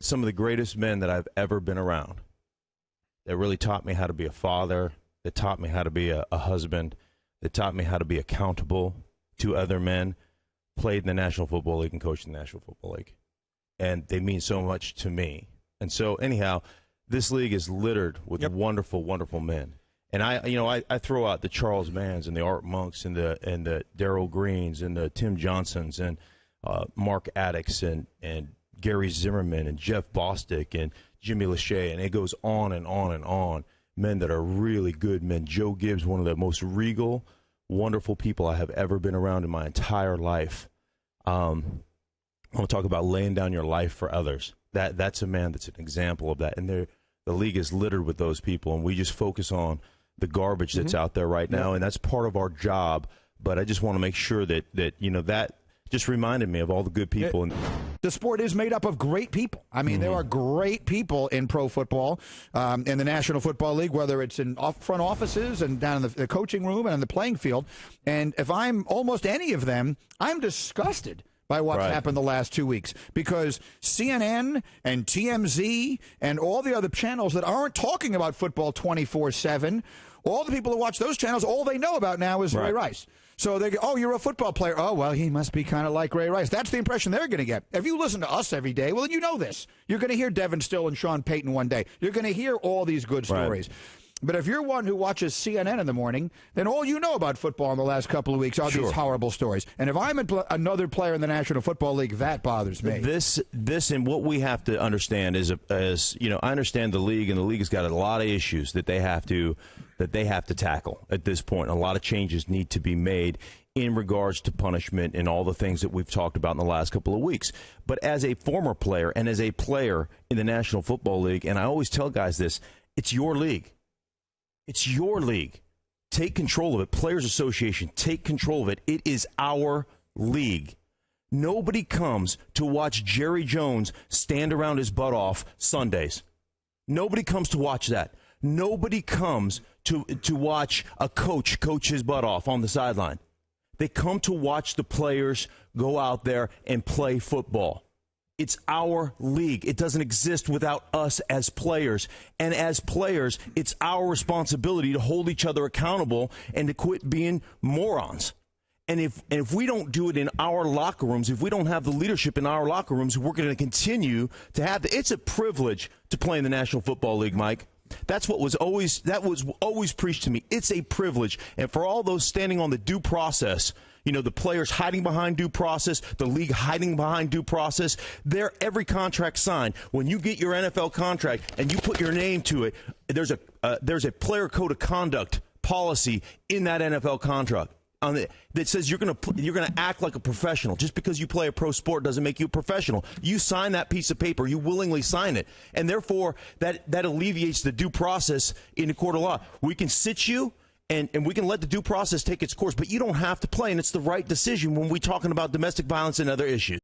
some of the greatest men that I've ever been around. That really taught me how to be a father. That taught me how to be a husband. That taught me how to be accountable to other men. Played in the National Football League and coached in the National Football League. And they mean so much to me. And so, anyhow, this league is littered with wonderful, wonderful men. And I throw out the Charles Manns and the Art Monks and the Darryl Greens and the Tim Johnsons and Mark Addicks and Gary Zimmerman and Jeff Bostic and Jimmy Lachey, and it goes on and on and on. Men that are really good men. Joe Gibbs, one of the most regal, wonderful people I have ever been around in my entire life. I want to talk about laying down your life for others. That's a man that's an example of that. And the league is littered with those people, and we just focus on the garbage that's out there right now, and that's part of our job. But I just want to make sure that that just reminded me of all the good people. The sport is made up of great people. I mean, there are great people in pro football, in the National Football League, whether it's in front offices and down in the coaching room and on the playing field. And if I'm almost any of them, I'm disgusted by what's happened the last 2 weeks, because CNN and TMZ and all the other channels that aren't talking about football 24/7, all the people who watch those channels, all they know about now is Ray Rice. So they go, oh, you're a football player. Oh, well, he must be kind of like Ray Rice. That's the impression they're going to get. If you listen to us every day, well, then you know this. You're going to hear Devin Still and Sean Payton one day. You're going to hear all these good stories. But if you're one who watches CNN in the morning, then all you know about football in the last couple of weeks are these horrible stories. And if I'm another player in the National Football League, that bothers me. This and what we have to understand is I understand the league, and the league has got a lot of issues that they have to tackle at this point. A lot of changes need to be made in regards to punishment and all the things that we've talked about in the last couple of weeks. But as a former player and as a player in the National Football League, and I always tell guys this, it's your league. It's your league. Take control of it. Players Association, take control of it. It is our league. Nobody comes to watch Jerry Jones stand around his butt off Sundays. Nobody comes to watch that. Nobody comes to watch a coach his butt off on the sideline. They come to watch the players go out there and play football. It's our league. It doesn't exist without us as players. And as players, it's our responsibility to hold each other accountable and to quit being morons. And if we don't do it in our locker rooms, if we don't have the leadership in our locker rooms, we're going to continue to have it's a privilege to play in the National Football League, Mike. That was always preached to me. It's a privilege. And for all those standing on the due process, the players hiding behind due process, the league hiding behind due process, every contract signed. When you get your NFL contract and you put your name to it, there's a player code of conduct policy in that NFL contract that says you're going to act like a professional. Just because you play a pro sport doesn't make you a professional. You sign that piece of paper. You willingly sign it. And therefore, that alleviates the due process in the court of law. We can sit you, and we can let the due process take its course, but you don't have to play, and it's the right decision when we're talking about domestic violence and other issues.